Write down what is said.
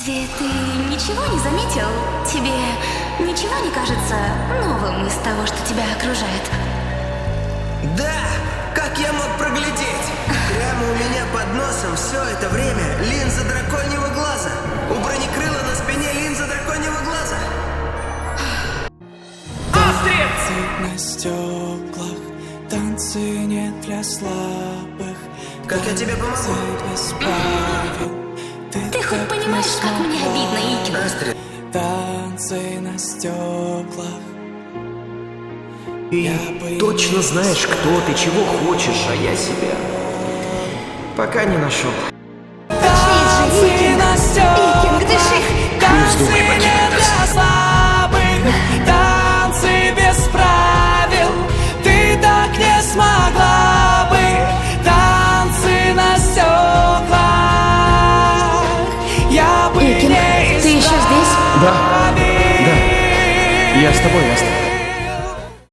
Разве ты ничего не заметил? Тебе ничего не кажется новым из того, что тебя окружает? Да! Как я мог проглядеть? Прямо у меня под носом все это время линза драконьего глаза. У бронекрыла на спине линза драконьего глаза. Танцы на стеклах, танцы не для слабых. Как я тебе помогу? Без правил. Ты хоть понимаешь, как мне обидно, Икин? Астрид, Танцы на стеклах. И точно знаешь, кто ты, чего хочешь, а я себя пока не нашел. Танцы на стеклах. Икин, дыши! Танцы не для слабых. Танцы без правил. Ты так не смогла бы. Танцы на стеклах. Я бы Икин, не ты еще здесь? Да, я с тобой, Астра.